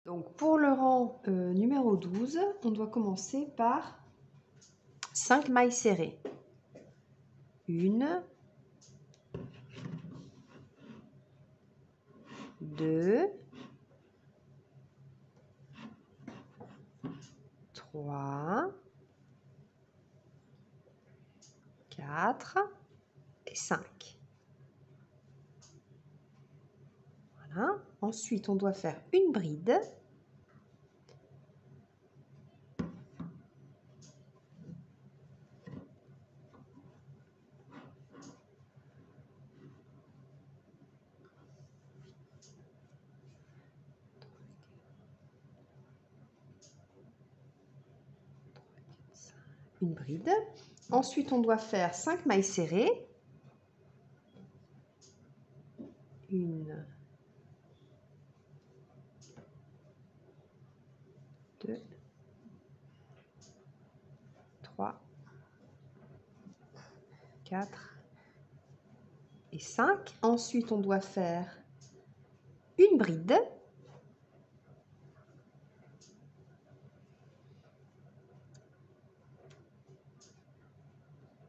Donc pour le rang numéro 12, on doit commencer par 5 mailles serrées. 1, 2, 3, 4 et 5. Voilà. Ensuite, on doit faire une bride. Une bride. Ensuite, on doit faire 5 mailles serrées. 1, 2, 3, 4 et 5. Ensuite, on doit faire une bride.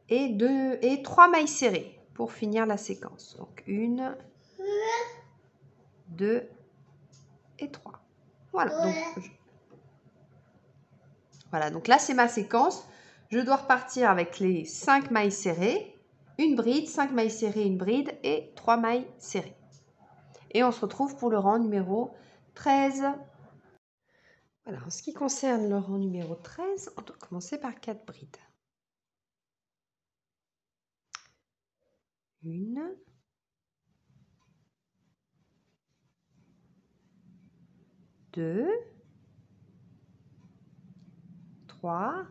Et 3 mailles serrées pour finir la séquence. Donc 1, 2 et 3. Voilà. Donc là, c'est ma séquence. Je dois repartir avec les 5 mailles serrées, une bride, 5 mailles serrées, une bride et 3 mailles serrées. Et on se retrouve pour le rang numéro 13. Voilà, en ce qui concerne le rang numéro 13, on doit commencer par 4 brides. 1, 2, 3,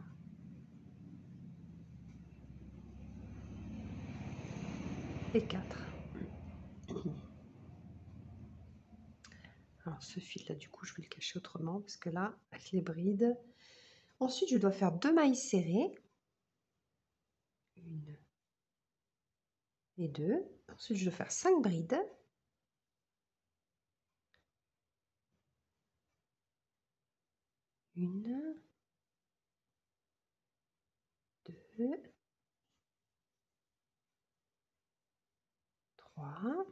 et 4. Alors ce fil là, du coup, je vais le cacher autrement parce que là, avec les brides. Ensuite, je dois faire 2 mailles serrées. 1 et 2. Ensuite, je dois faire 5 brides. 1, 2, 3,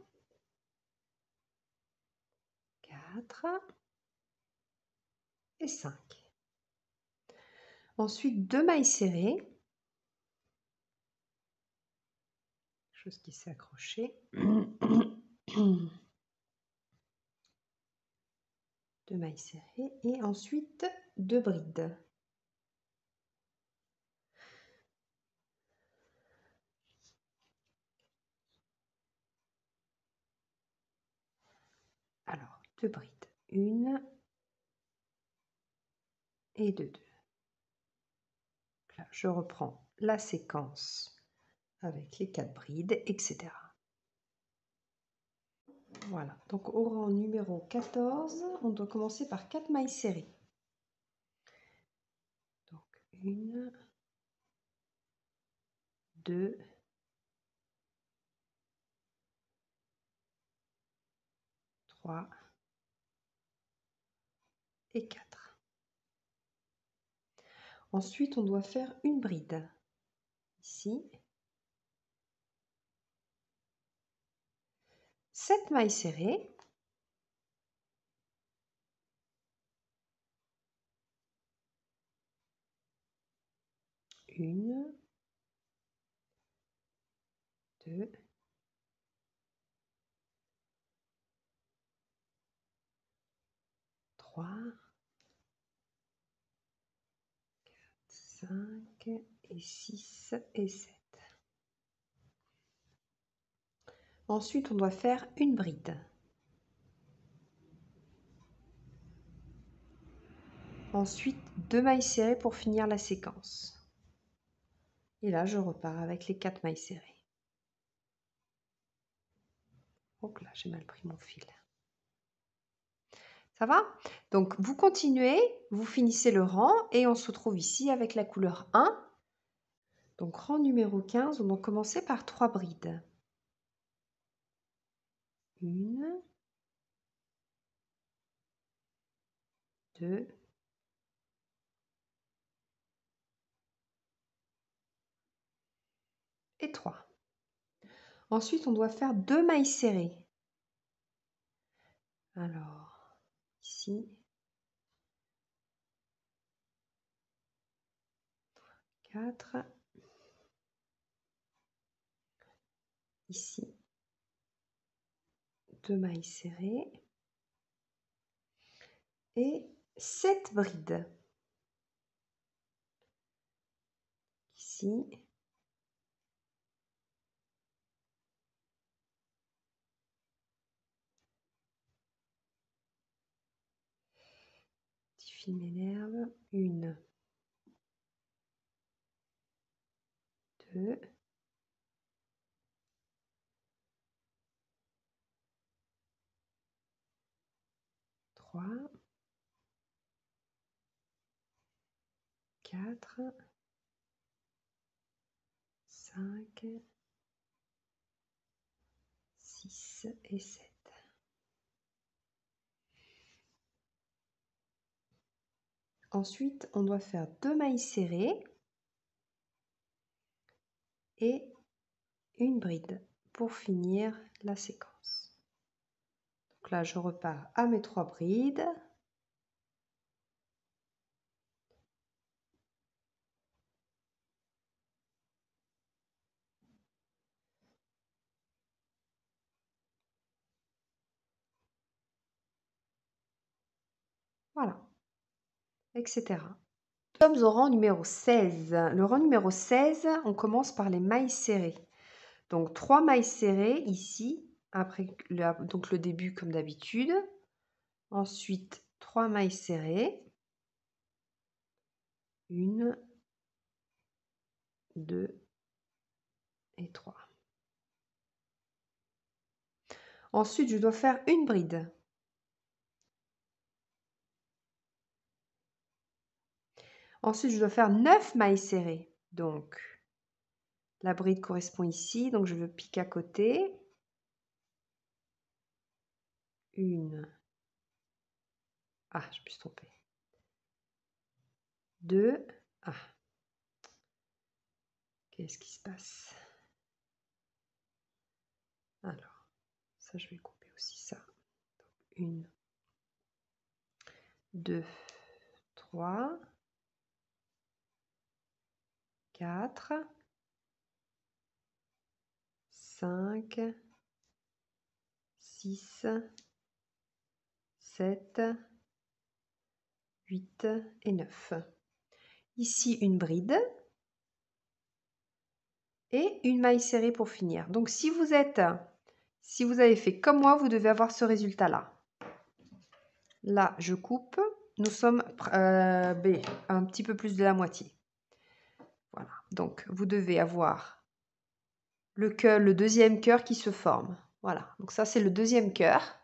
4 et 5. Ensuite, 2 mailles serrées. Chose qui s'est accrochée. 2 mailles serrées et ensuite 2 brides. Alors, 2 brides. 1 et 2. Là, je reprends la séquence avec les 4 brides, etc. Voilà, donc au rang numéro 14, on doit commencer par 4 mailles serrées. Donc 1, 2, 3 et 4. Ensuite, on doit faire une bride. Ici. 7 mailles serrées. Une, 2, 3, 4, 5 et 6 et 7. Ensuite, on doit faire une bride. Ensuite, 2 mailles serrées pour finir la séquence. Et là, je repars avec les 4 mailles serrées. Donc là, j'ai mal pris mon fil. Ça va? Donc, vous continuez, vous finissez le rang et on se retrouve ici avec la couleur 1. Donc, rang numéro 15, on va commencer par 3 brides. 1, 2 et 3. Ensuite, on doit faire 2 mailles serrées. Alors, ici, 4, ici, 2 mailles serrées et 7 brides. Ici, petit fil m'énerve, 1, 2, 3, 4, 5, 6 et 7. Ensuite, on doit faire 2 mailles serrées et une bride pour finir la séquence. Donc là, je repars à mes 3 brides. Voilà, etc. Nous sommes au rang numéro 16. Le rang numéro 16, on commence par les mailles serrées. Donc 3 mailles serrées ici, après donc le début comme d'habitude. Ensuite, 3 mailles serrées. 1, 2 et 3. Ensuite, je dois faire une bride. Ensuite, je dois faire 9 mailles serrées. Donc, la bride correspond ici, donc je veux piquer à côté. 1. Ah, je me suis trompée. 2. Ah. Qu'est-ce qui se passe? Alors, ça, je vais couper aussi ça. 1, 2, 3, 4, 5, 6, 7, 8 et 9. Ici, une bride et une maille serrée pour finir. Donc, si vous avez fait comme moi, vous devez avoir ce résultat-là. Là, je coupe. Nous sommes un petit peu plus de la moitié. Voilà. Donc, vous devez avoir le deuxième cœur qui se forme. Voilà. Donc, ça, c'est le deuxième cœur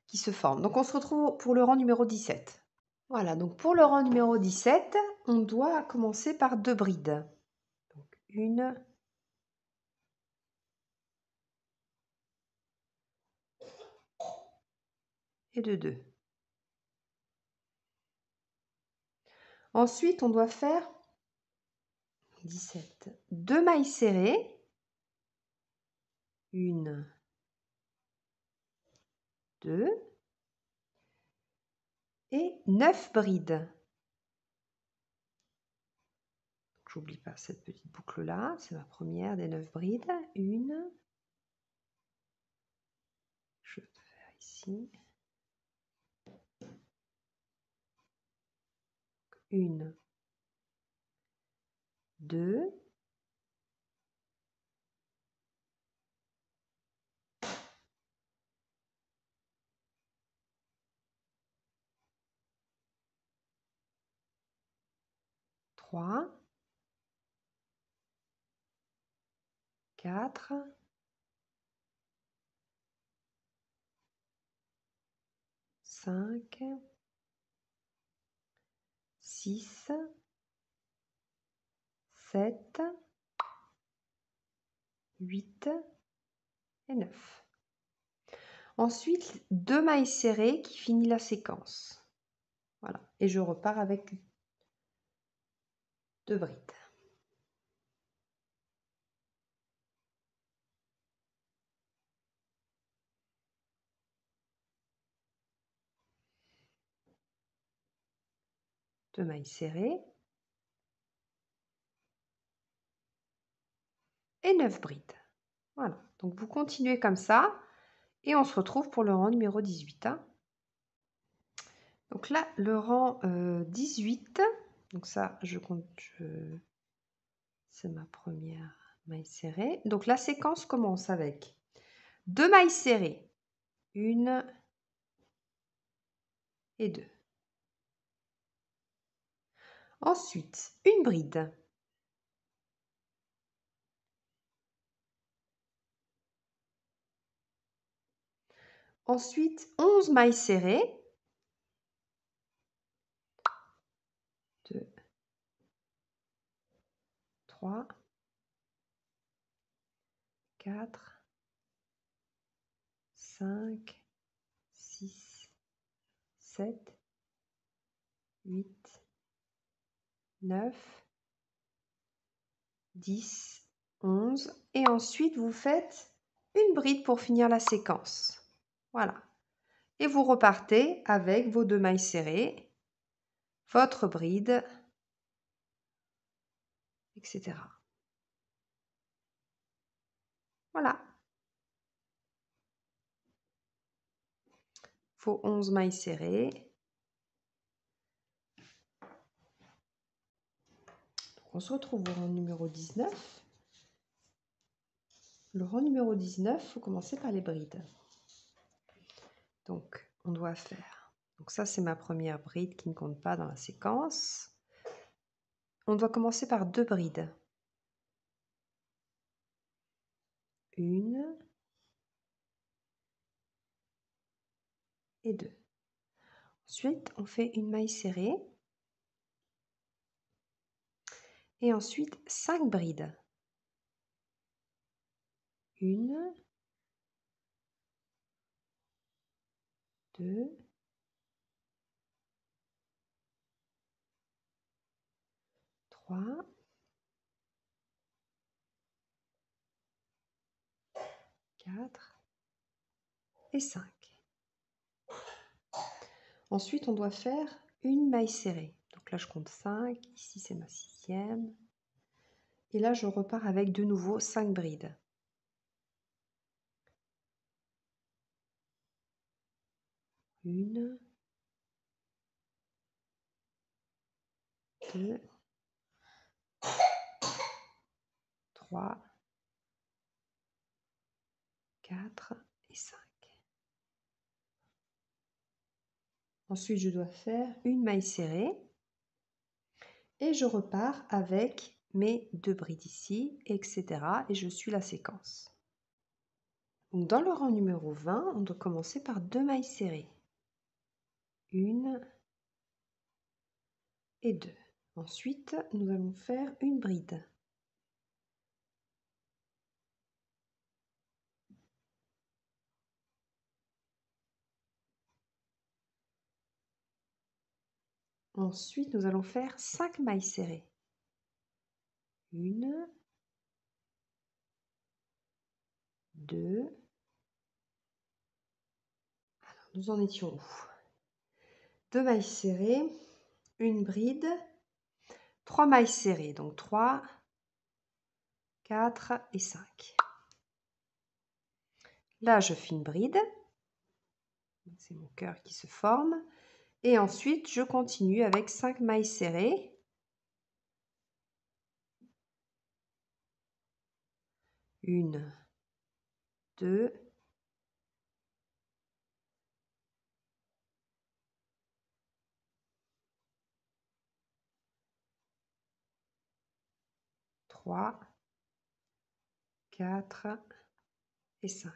qui se forme. Donc, on se retrouve pour le rang numéro 17. Voilà. Donc, pour le rang numéro 17, on doit commencer par 2 brides. Donc, 1 et de 2. Ensuite, on doit faire 17. 2 mailles serrées. 1, 2 et 9 brides. J'oublie pas cette petite boucle là, c'est ma première des 9 brides. 1, je vais faire ici. 1, 2, 3, 4, 5, 6, 7, 8 et 9. Ensuite, 2 mailles serrées qui finit la séquence. Voilà, et je repars avec 2 brides. Deux mailles serrées et 9 brides. Voilà, donc vous continuez comme ça et on se retrouve pour le rang numéro 18. Hein. Donc là, le rang 18, donc ça, je compte, c'est ma première maille serrée. Donc la séquence commence avec 2 mailles serrées, 1 et 2. Ensuite, une bride. Ensuite, 11 mailles serrées. 2, 3, 4, 5, 6, 7, 8, 9, 10, 11. Et ensuite, vous faites une bride pour finir la séquence. Voilà. Et vous repartez avec vos 2 mailles serrées, votre bride, etc. Voilà. Vos 11 mailles serrées. Donc on se retrouve au rang numéro 19. Le rang numéro 19, il faut commencer par les brides. Donc, on doit faire... Donc ça, c'est ma première bride qui ne compte pas dans la séquence. On doit commencer par 2 brides. 1 et 2. Ensuite, on fait une maille serrée. Et ensuite, 5 brides. 1, 2, 3, 4 et 5. Ensuite, on doit faire une maille serrée. Donc là, je compte 5. Ici, c'est ma 6e. Et là, je repars avec de nouveau 5 brides. 1, 2, 3, 4 et 5. Ensuite, je dois faire une maille serrée et je repars avec mes 2 brides ici, etc. Et je suis la séquence. Donc, dans le rang numéro 20, on doit commencer par 2 mailles serrées. 1 et 2. Ensuite, nous allons faire une bride. Ensuite, nous allons faire 5 mailles serrées. 1, 2. Alors, nous en étions où? 2 mailles serrées, une bride, 3 mailles serrées, donc 3, 4 et 5. Là, je fais une bride. C'est mon cœur qui se forme. Et ensuite, je continue avec 5 mailles serrées. 1, 2, 3, 4 et 5.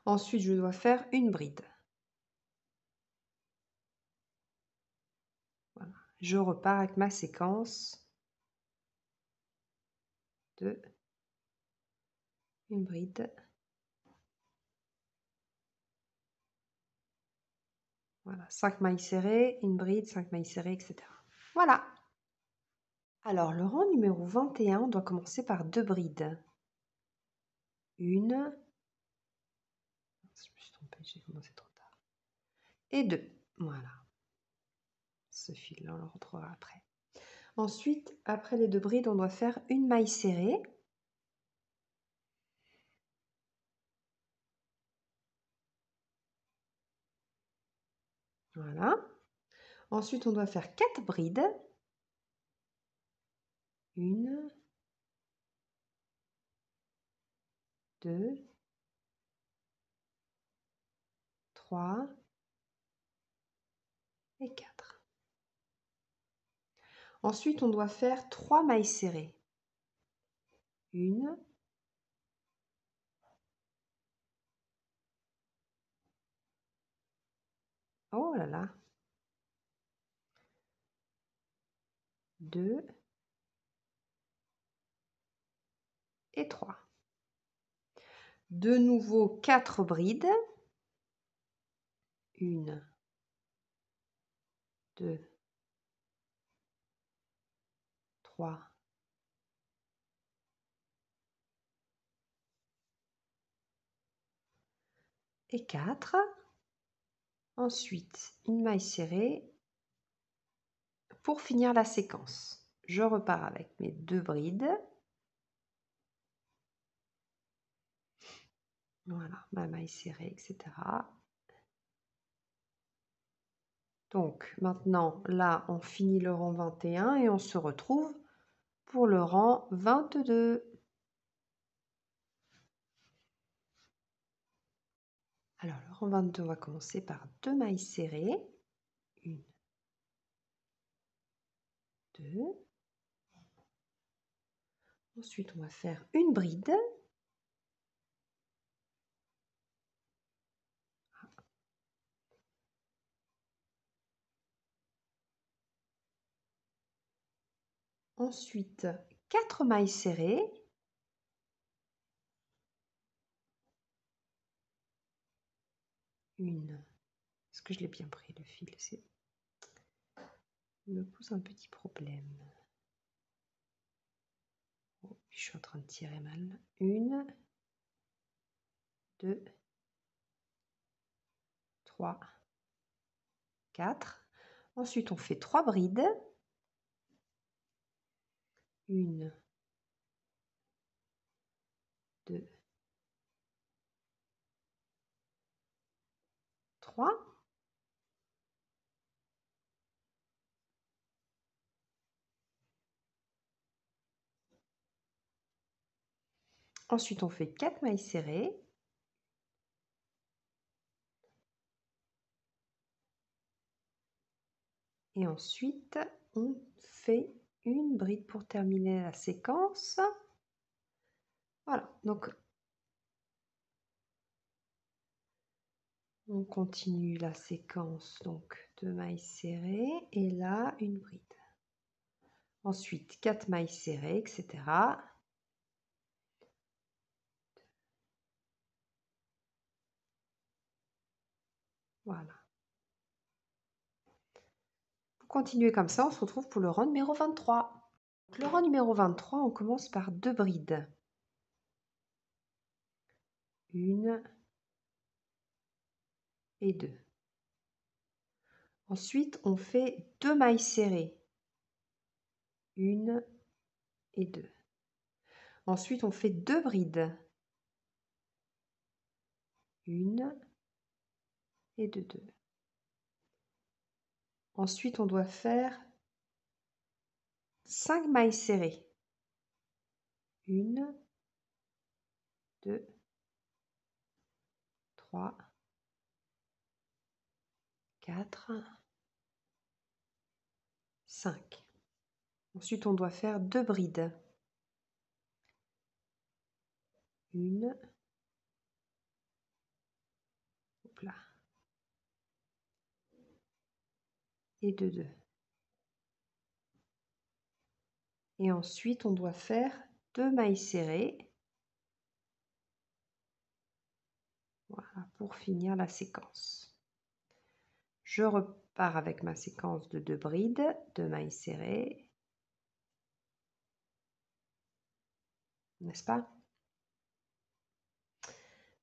Ensuite, je dois faire une bride. Voilà. Je repars avec ma séquence de une bride, Voilà, 5 mailles serrées, une bride, 5 mailles serrées, etc. Voilà. Alors, le rang numéro 21, on doit commencer par 2 brides. Une. Je me suis trompée, j'ai commencé trop tard. Et 2. Voilà. Ce fil-là, on le retrouvera après. Ensuite, après les 2 brides, on doit faire une maille serrée. Voilà. Ensuite, on doit faire 4 brides. Une, 2, 3 et 4. Ensuite, on doit faire 3 mailles serrées. Une, oh là là, 2 et 3. De nouveau 4 brides. 1, 2, 3, et 4. Ensuite, une maille serrée pour finir la séquence. Je repars avec mes 2 brides. Voilà, ma maille serrée, etc. Donc maintenant, là, on finit le rang 21 et on se retrouve pour le rang 22. Alors, le rang 22, on va commencer par 2 mailles serrées. 1, 2. Ensuite, on va faire une bride. Ensuite, 4 mailles serrées. Une. Est-ce que je l'ai bien pris le fil? Il me pose un petit problème. Oh, je suis en train de tirer mal. 1, 2, 3, 4. Ensuite, on fait 3 brides. 1, 2, 3. Ensuite, on fait 4 mailles serrées. Et ensuite, on fait une bride pour terminer la séquence. Voilà, donc on continue la séquence, donc 2 mailles serrées et là une bride. Ensuite 4 mailles serrées, etc. Voilà. Pour continuer comme ça, on se retrouve pour le rang numéro 23. Donc, le rang numéro 23, on commence par 2 brides. 1 et 2. Ensuite, on fait 2 mailles serrées. 1 et 2. Ensuite, on fait 2 brides. 1 et 2. Ensuite, on doit faire 5 mailles serrées. 1, 2, 3, 4, 5. Ensuite, on doit faire 2 brides. 1, hop là, et 2. Et ensuite, on doit faire 2 mailles serrées. Voilà, pour finir la séquence. Je repars avec ma séquence de 2 brides, 2 mailles serrées, n'est-ce pas?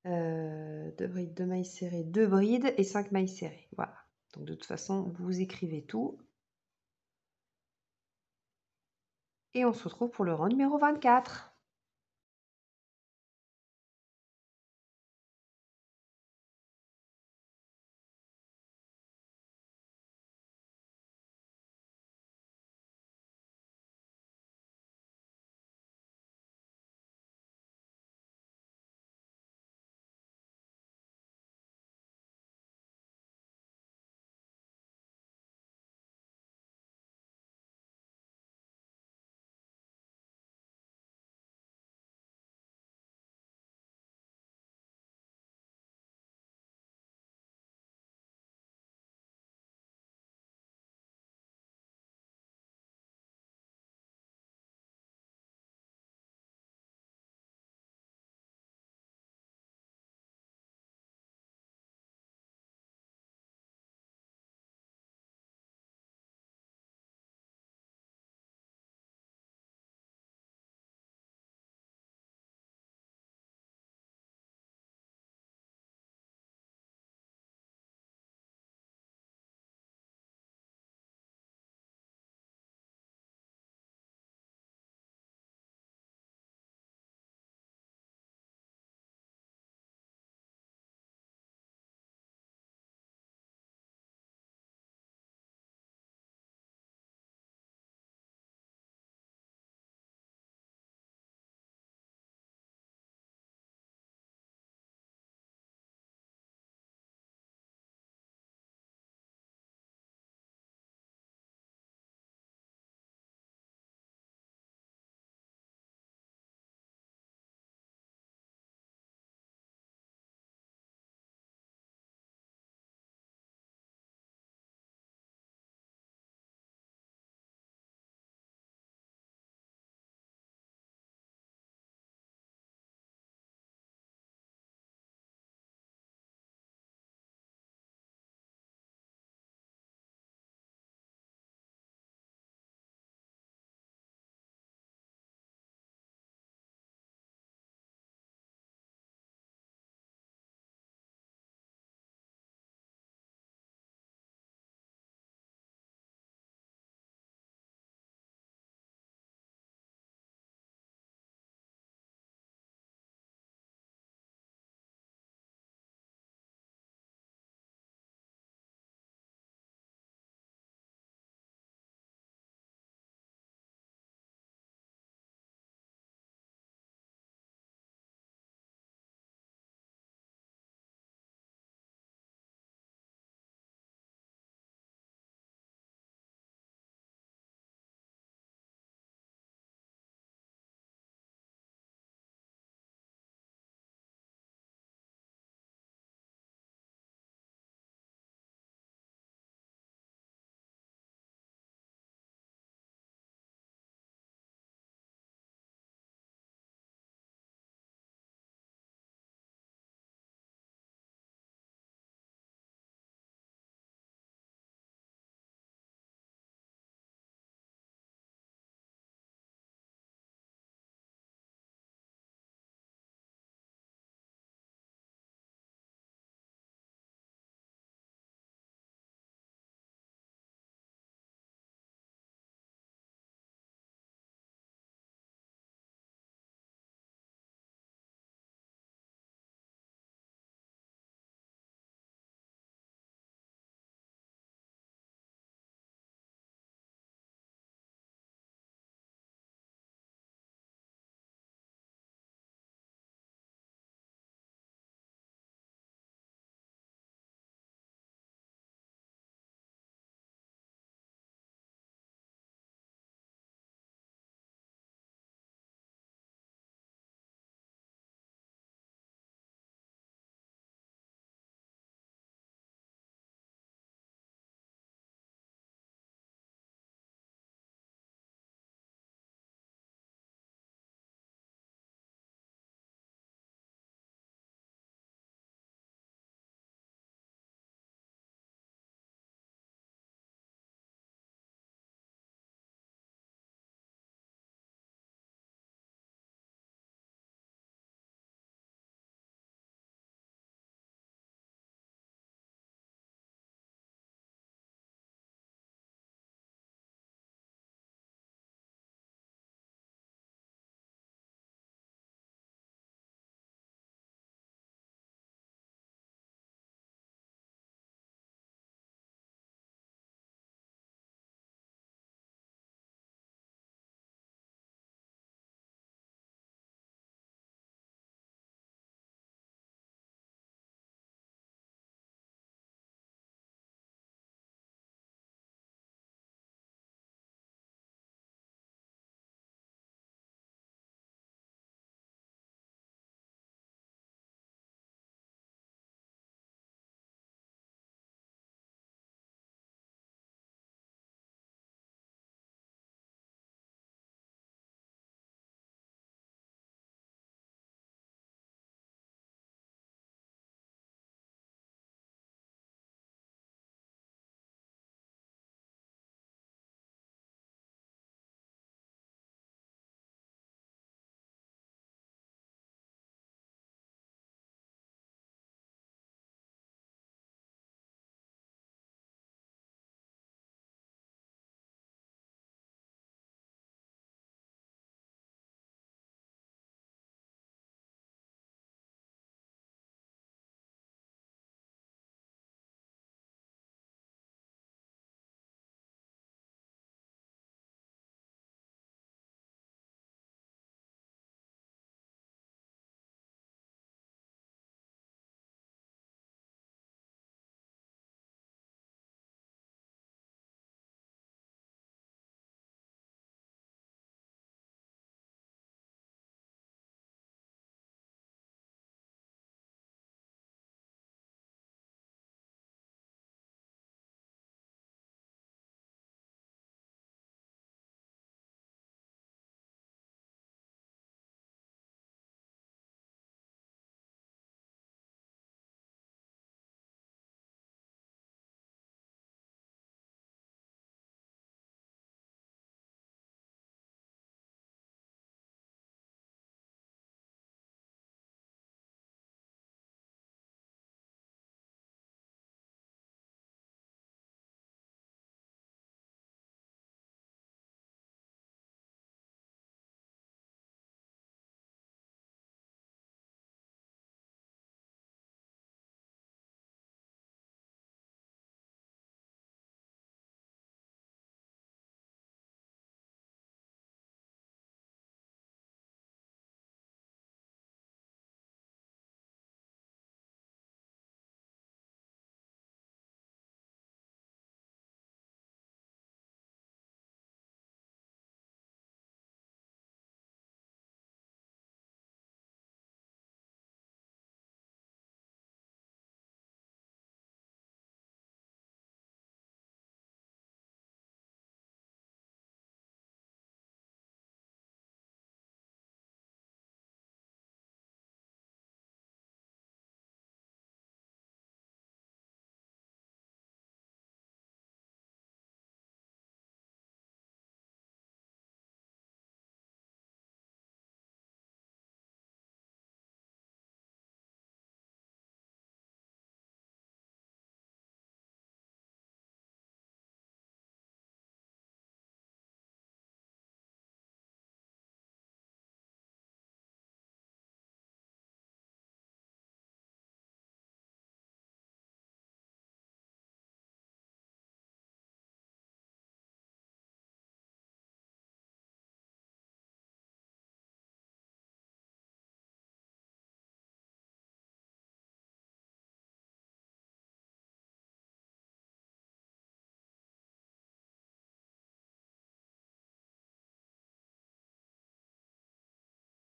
2 brides, 2 mailles serrées, 2 brides et 5 mailles serrées. Voilà. Donc de toute façon, vous écrivez tout. Et on se retrouve pour le rang numéro 24.